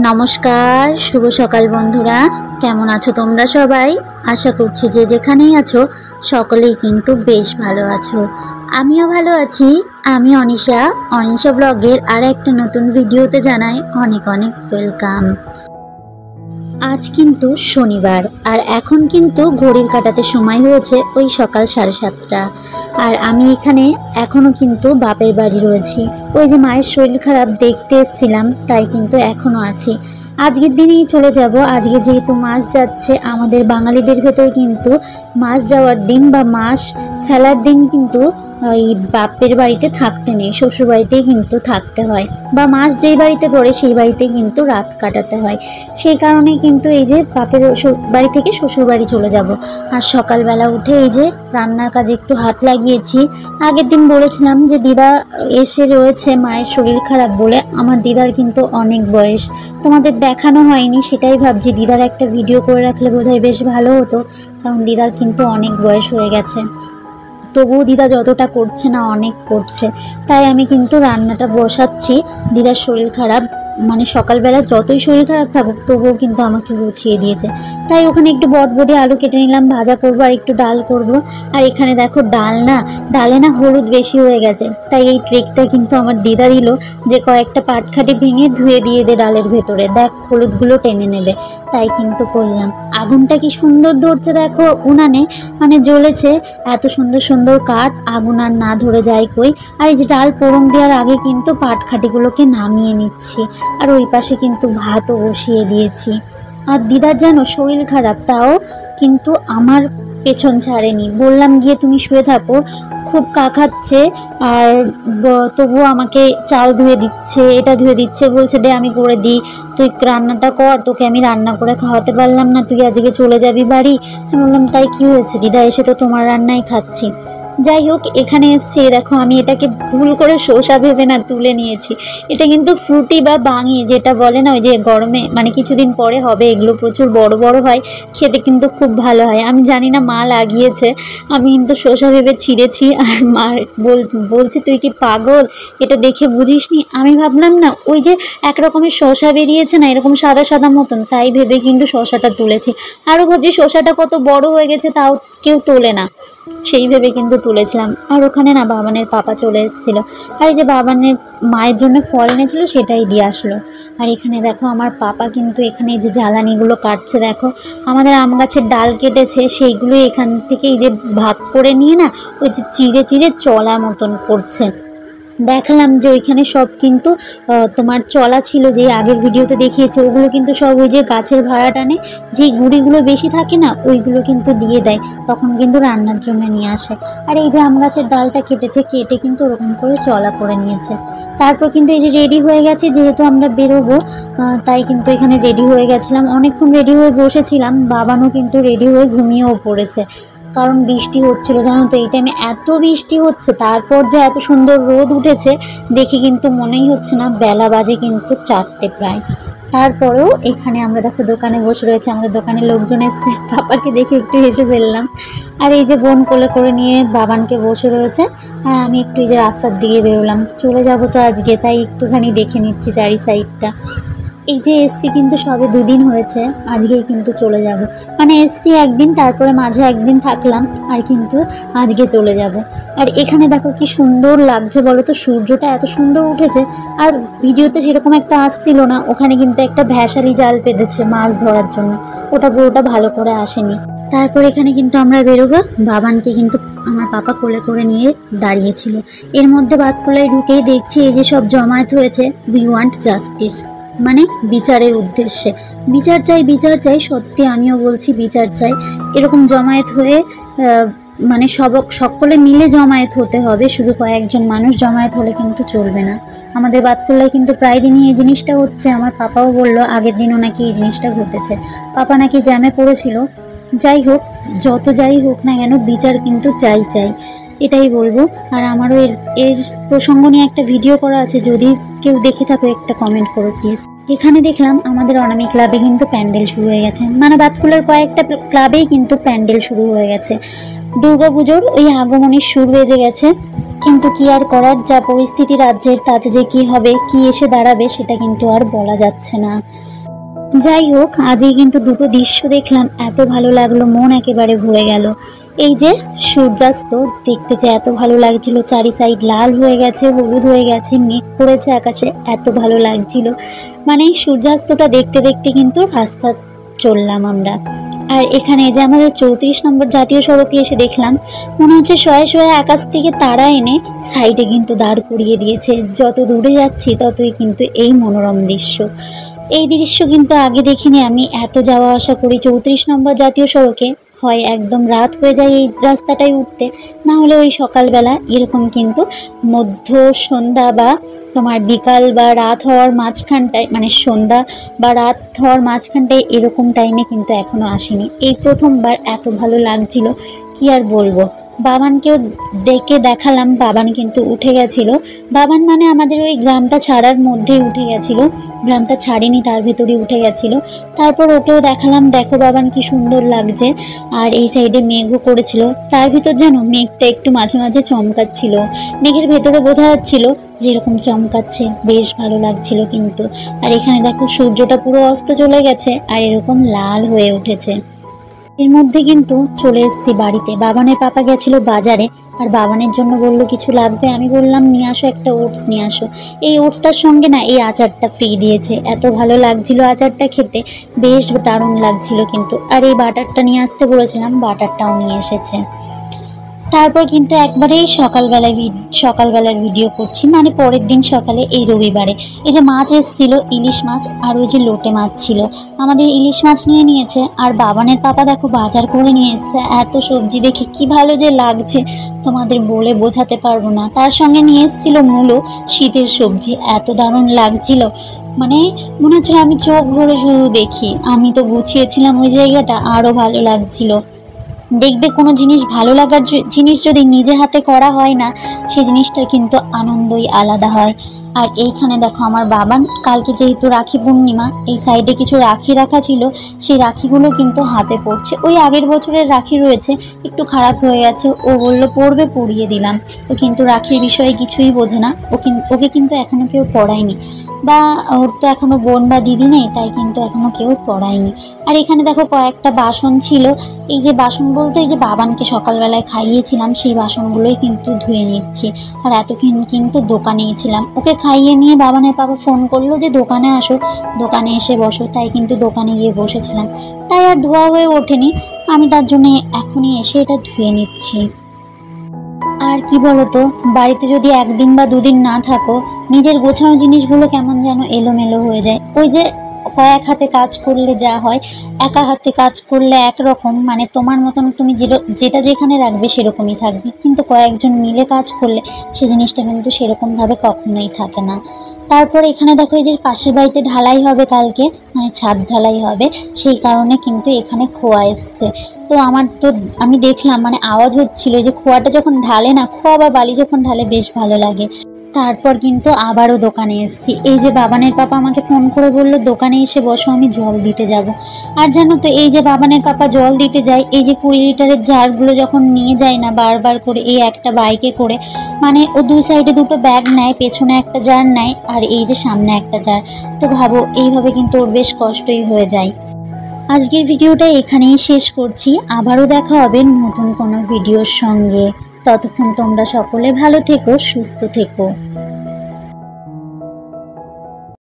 नमस्कार शुभ सकाल बंधुरा केमन आछो तोमरा सबाई आशा करछि जे जेखानेई आछो सकलेई किन्तु बेश भालो आछो। आमिও भालो आछि। आमि अनिशा ब्लगेर आर एकटा नतुन भिडियोते जानाई अनेक अनेक वेलकाम। आज किन्तु शनिवार और एखन किन्तु घड़िर काटाते समय होयेछे ओई सकाल 7:30 और आमी एखाने एखोनो किन्तु बापेर बाड़ी रयेछि। ओई जे मायेर शरीर खाराप देखते एसेछिलाम ताई किन्तु एखोनो आछि। आजकेर दिनेई चले जाबो। आजके जेहेतु मास जाच्छे आमादेर बांगालीदेर भेतर किन्तु मास जाওয়ার दिन बा मास फेलार दिन किन्तु ओई बापेर बाड़ीते थाकते नेই, शोशुर बाड़ीतेই किन्तु थाकते हय बा मास जेই बाड़ीते पड़े सेই बाड़ीतेই किन्तु रात काटाते हय। सेई कारणे किन्तु এই যে বাপের বাড়ি থেকে শ্বশুর বাড়ি চলে যাব। আর সকালবেলা উঠে এই যে রান্নার কাজে একটু হাত লাগিয়েছি। আগের দিন বলেছিলাম যে দিদা এসে রয়েছে মায়ের শরীর খারাপ বলে। আমার দিদার কিন্তু অনেক বয়স, তোমাদের দেখানো হয়নি, সেটাই ভাবছি দিদার একটা ভিডিও করে রাখলে বোধহয় বেশ ভালো হতো, কারণ দিদার কিন্তু অনেক বয়স হয়ে গেছে। তবুও দিদা যতটা করছে না অনেক করছে, তাই আমি কিন্তু রান্নাটা বসাচ্ছি। দিদার শরীর খারাপ, মানে সকালবেলা যতই শরীর খারাপ থাকুক তবুও কিন্তু আমাকে গুছিয়ে দিয়েছে। তাই ওখানে একটু বটবটি আলু কেটে নিলাম, ভাজা করব আর একটু ডাল করব। আর এখানে দেখো ডালে না হলুদ বেশি হয়ে গেছে, তাই এই ট্রিকটা কিন্তু আমার দিদা দিল যে কয়েকটা পাটখাটি ভেঙে ধুয়ে দিয়ে দে ডালের ভেতরে, দেখ হলুদগুলো টেনে নেবে। তাই কিন্তু করলাম। আগুনটা কি সুন্দর ধরছে দেখো উনানে, মানে জ্বলেছে, এত সুন্দর সুন্দর কাঠ, আগুন আর না ধরে যায় কই। আর এই যে ডাল পোড়ন দেওয়ার আগে কিন্তু পাটখাটিগুলোকে নামিয়ে নিচ্ছি। আর ওই পাশে কিন্তু ভাতও বসিয়ে দিয়েছি। আর দিদার জানো শরীর খারাপ, তাও কিন্তু আমার পেছন ছাড়েনি। বললাম গিয়ে তুমি শুয়ে থাকো, খুব কাকাচ্ছে আর তবুও আমাকে চাল ধুয়ে দিচ্ছে, এটা ধুয়ে দিচ্ছে, বলছে দে আমি করে দিই, তুই রান্নাটা কর, তোকে আমি রান্না করে খাওয়াতে পারলাম না, তুই আজকে চলে যাবি বাড়ি। আমি বললাম তাই কি হয়েছে দিদা, এসে তো তোমার রান্নাই খাচ্ছি। যাই হোক, এখানে এসে দেখো আমি এটাকে ভুল করে শসা ভেবে না তুলে নিয়েছি। এটা কিন্তু ফ্রুটি বা বাঙি যেটা বলে না, ওই যে গরমে মানে কিছুদিন পরে হবে, এগুলো প্রচুর বড় বড় হয়, খেতে কিন্তু খুব ভালো হয়। আমি জানি না মা লাগিয়েছে, আমি কিন্তু শসা ভেবে ছিঁড়েছি। আর মা বলছে তুই কি পাগল, এটা দেখে বুঝিসনি? আমি ভাবলাম না ওই যে এক রকমের শসা বেরিয়েছে না এরকম সাদা সাদা মতন, তাই ভেবে কিন্তু শসাটা তুলেছি। আরও ভাবছি শসাটা কত বড় হয়ে গেছে, তাও কেউ তোলে না, সেই ভেবে কিন্তু তুলেছিলাম। আর ওখানে না বাবানের পাপা চলে এসেছিলো, আর এই যে বাবানের মায়ের জন্য ফল এনেছিল সেটাই দিয়ে আসলো। আর এখানে দেখো আমার পাপা কিন্তু এখানে এই যে জ্বালানিগুলো কাটছে। দেখো আমাদের আম গাছের ডাল কেটেছে, সেইগুলো এখান থেকে এই যে ভাগ করে নিয়ে না ওই যে চিড়ে চিড়ে চলার মতন করছে। দেখালাম যে ওইখানে সব কিন্তু তোমার চলা ছিল, যে আগের ভিডিওতে দেখিয়েছে, ওগুলো কিন্তু সব ওই যে গাছের ভাড়া টানে, যেই গুঁড়িগুলো বেশি থাকে না ওইগুলো কিন্তু দিয়ে দেয়, তখন কিন্তু রান্নার জন্য নিয়ে আসে। আর এই যে আম গাছের ডালটা কেটে কিন্তু ওরকম করে চলা করে নিয়েছে। তারপর কিন্তু এই যে রেডি হয়ে গেছে, যেহেতু আমরা বেরোবো তাই কিন্তু এখানে রেডি হয়ে গেছিলাম। অনেকক্ষণ রেডি হয়ে বসেছিলাম, বাবানও কিন্তু রেডি হয়ে ঘুমিয়েও পড়েছে, কারণ বৃষ্টি হচ্ছিল। জানো তো এই টাইমে এত বৃষ্টি হচ্ছে, তারপর যে এত সুন্দর রোদ উঠেছে দেখে কিন্তু মনেই হচ্ছে না, বেলা বাজে কিন্তু 4টে প্রায়। তারপরেও এখানে আমরা দেখো দোকানে বসে রয়েছে, আমাদের দোকানে লোকজন এসছে, পাপাকে দেখে একটু হেসে ফেললাম। আর এই যে বোন কোলে করে নিয়ে বাবানকে বসে রয়েছে, আর আমি একটু এই যে রাস্তার দিকে বেরোলাম, চলে যাবো তো আজকে, তাই একটুখানি দেখে নিচ্ছি চারি সাইডটা। এই যে এসছি কিন্তু সবে 2 দিন হয়েছে, আজকেই কিন্তু চলে যাব, মানে এসছি একদিন, তারপরে মাঝে একদিন থাকলাম, আর কিন্তু আজকে চলে যাব। আর এখানে দেখো কি সুন্দর লাগছে বলো তো, সূর্যটা এত সুন্দর উঠেছে। আর ভিডিওতে সেরকম একটা আসছিল না, ওখানে কিন্তু একটা ভ্যাসালি জাল পেতেছে মাছ ধরার জন্য, ওটা পুরোটা ভালো করে আসেনি। তারপর এখানে কিন্তু আমরা বেরোবো, বাবানকে কিন্তু আমার পাপা কোলে করে নিয়ে দাঁড়িয়েছিল। এর মধ্যে বাতকুলায় ঢুকেই দেখছি এই যে সব জমায়েত হয়েছে, উই ওয়ান্ট জাস্টিস, মানে বিচারের উদ্দেশ্যে। বিচার চাই, সত্যি আমিও বলছি বিচার চাই। এরকম জমায়েত হয়ে মানে সকলে মিলে জমায়েত হতে হবে, শুধু কয়েকজন মানুষ জমায়েত হলে কিন্তু চলবে না। আমাদের বাতকুল্লায় কিন্তু প্রায় দিনই এই জিনিসটা হচ্ছে। আমার পাপাও বলল আগের দিনও নাকি এই জিনিসটা ঘটেছে, পাপা নাকি জ্যামে পড়েছিল। যাই হোক, যত যাই হোক না কেন বিচার কিন্তু চাই, এটাই বলবো। আর আমারও এর প্রসঙ্গ নিয়ে একটা ভিডিও করা আছে, যদি কেউ দেখে থাকো একটা কমেন্ট করো প্লিজ। এখানে দেখলাম আমাদের অনামী ক্লাবে কিন্তু প্যান্ডেল শুরু হয়ে গেছে, মানে বাতকুলার কয়েকটা ক্লাবেই কিন্তু প্যান্ডেল শুরু হয়ে গেছে। দুর্গাপুজোর ওই আগমনের সুর বেজে গেছে। কিন্তু কি আর করার, যা পরিস্থিতি রাজ্যের তাতে যে কি হবে, কি এসে দাঁড়াবে সেটা কিন্তু আর বলা যাচ্ছে না। যাই হোক, আজই কিন্তু দুটো দৃশ্য দেখলাম, এত ভালো লাগলো, মন একেবারে ভরে গেল। এই যে সূর্যাস্ত দেখতে যে এত ভালো লাগছিল, চারি সাইড লাল হয়ে গেছে, হলুদ হয়ে গেছে, মেঘ করেছে আকাশে, এত ভালো লাগছিল। মানে সূর্যাস্তটা দেখতে দেখতে কিন্তু রাস্তা চললাম আমরা। আর এখানে যে আমাদের 34 নম্বর জাতীয় সড়কে এসে দেখলাম, মনে হচ্ছে শয়ে শয়ে আকাশ থেকে তারা এনে সাইডে কিন্তু দাঁড় করিয়ে দিয়েছে। যত দূরে যাচ্ছি ততই কিন্তু এই মনোরম দৃশ্য। এই দৃশ্য কিন্তু আগে দেখিনি আমি। এত যাওয়া আসা করি 34 নম্বর জাতীয় সড়কে, হয় একদম রাত হয়ে যায় এই রাস্তাটায় উঠতে, না হলে ওই সকালবেলা এরকম কিন্তু মধ্য সন্ধ্যা বা তোমার বিকাল বা রাত হওয়ার মাঝখানটায়, মানে সন্ধ্যা বা রাত হওয়ার মাঝখানটায় এরকম টাইমে কিন্তু এখনও আসিনি। এই প্রথমবার এত ভালো লাগছিল, কি আর বলবো। বাবানকেও ডেকে দেখালাম, বাবান কিন্তু উঠে গেছিল। বাবান মানে আমাদের ওই গ্রামটা ছাড়ার মধ্যেই উঠে গেছিল, গ্রামটা ছাড়েনি তার ভেতরে উঠে গেছিল। তারপর ওকেও দেখালাম, দেখো বাবান কি সুন্দর লাগছে। আর এই সাইডে মেঘও করেছিল, তার ভিতর যেন মেঘটা একটু মাঝে মাঝে চমকাচ্ছিল, মেঘের ভেতরে বোঝা যাচ্ছিল যে এরকম চমকাচ্ছে, বেশ ভালো লাগছিল কিন্তু। আর এখানে দেখো সূর্যটা পুরো অস্ত চলে গেছে আর এরকম লাল হয়ে উঠেছে। এর মধ্যে কিন্তু চলে এসেছি বাড়িতে। বাবানের পাপা গেছিল বাজারে, আর বাবানের জন্য বললো কিছু লাগবে। আমি বললাম নিয়ে আসো, একটা ওটস নিয়ে আসো। এই ওটসটার সঙ্গে না এই আচারটা ফ্রি দিয়েছে, এত ভালো লাগছিল আচারটা খেতে, বেশ দারুণ লাগছিল কিন্তু। আর এই বাটারটা নিয়ে আসতে বলেছিলাম, বাটারটাও নিয়ে এসেছে। তারপর কিন্তু একবারেই সকালবেলার ভিডিও করছি, মানে পরের দিন সকালে, এই রবিবারে। এই যে মাছ এসেছিল, ইলিশ মাছ, আর ওই যে লোটে মাছ ছিল, আমাদের ইলিশ মাছ নিয়ে নিয়েছে। আর বাবানের পাপা দেখো বাজার করে নিয়ে এসছে। এত সবজি দেখে কি ভালো যে লাগছে, তোমাদের বলে বোঝাতে পারবো না। তার সঙ্গে নিয়ে এসেছিল মূলো, শীতের সবজি, এত দারুণ লাগছিল, মানে মনে হচ্ছিল আমি চোখ ভরে শুধু দেখি। আমি তো গুছিয়েছিলাম ওই জায়গাটা, আরও ভালো লাগছিল। দেখবে কোনো জিনিস ভালো লাগার জিনিস যদি নিজে হাতে করা হয় না, সেই জিনিসটার কিন্তু আনন্দই আলাদা হয়। আর এইখানে দেখো আমার বাবান, কালকে যেহেতু রাখি পূর্ণিমা, এই সাইডে কিছু রাখি রাখা ছিল, সেই রাখিগুলো কিন্তু হাতে পড়ছে। ওই আগের বছরের রাখি রয়েছে, একটু খারাপ হয়ে গেছে, ও বললো পড়বে, পরিয়ে দিলাম। ও কিন্তু রাখির বিষয়ে কিছুই বোঝে না, ওকে কিন্তু এখনও কেউ পড়ায়নি, বা ওর তো এখনও বোন বা দিদি নেই, তাই কিন্তু এখনও কেউ পড়ায়নি। আর এখানে দেখো কয়েকটা বাসন ছিল, এই যে বাসন বলতে এই যে বাবানকে সকালবেলায় খাইয়েছিলাম, সেই বাসনগুলোই কিন্তু ধুয়ে নিচ্ছি। আর এতক্ষণ কিন্তু দোকানেই ছিলাম, ওকে খাইয়ে নিয়ে বাবানের পাপা ফোন করলো যে দোকানে আসো, দোকানে এসে বসো, তাই কিন্তু দোকানে গিয়ে বসেছিলাম। তাই আর ধোয়া হয়ে ওঠেনি, আমি তার জন্য এখনই এসে এটা ধুয়ে নিচ্ছি। আর কি বলতো, বাড়িতে যদি একদিন বা দুদিন না থাকো, নিজের গোছানো জিনিসগুলো কেমন যেন এলোমেলো হয়ে যায়। ওই যে কয়েক হাতে কাজ করলে যা হয়, একা হাতে কাজ করলে একরকম, মানে তোমার মতন তুমি যেটা যেখানে রাখবে সেরকমই থাকবে, কিন্তু কয়েকজন মিলে কাজ করলে সে জিনিসটা কিন্তু সেরকমভাবে কখনোই থাকে না। তারপর এখানে দেখো এই যে পাশের বাড়িতে ঢালাই হবে কালকে, মানে ছাদ ঢালাই হবে, সেই কারণে কিন্তু এখানে খোয়া এসছে। তো আমি দেখলাম, মানে আওয়াজ হচ্ছিল যে খোয়াটা যখন ঢালে না, খোয়া বা বালি যখন ঢালে বেশ ভালো লাগে। তারপর কিন্তু আবারও দোকানে এসেছি। এই যে বাবানের পাপা আমাকে ফোন করে বললো দোকানে এসে বসো, আমি জল দিতে যাব। আর জানো তো, এই যে বাবানের পাপা জল দিতে যায়, এই যে 20 লিটারের জারগুলো যখন নিয়ে যায় না বারবার করে, এই একটা বাইকে করে, মানে ও দুই সাইডে দুটো ব্যাগ নেয়, পেছনে একটা জার নেয় আর এই যে সামনে একটা জার। তো ভাবো, এইভাবে কিন্তু ওর বেশ কষ্টই হয়ে যায়। আজকের ভিডিওটা এখানেই শেষ করছি, আবারও দেখা হবে নতুন কোনো ভিডিওর সঙ্গে। ততক্ষণ তোমরা সকলে ভালো থেকো, সুস্থ থেকো।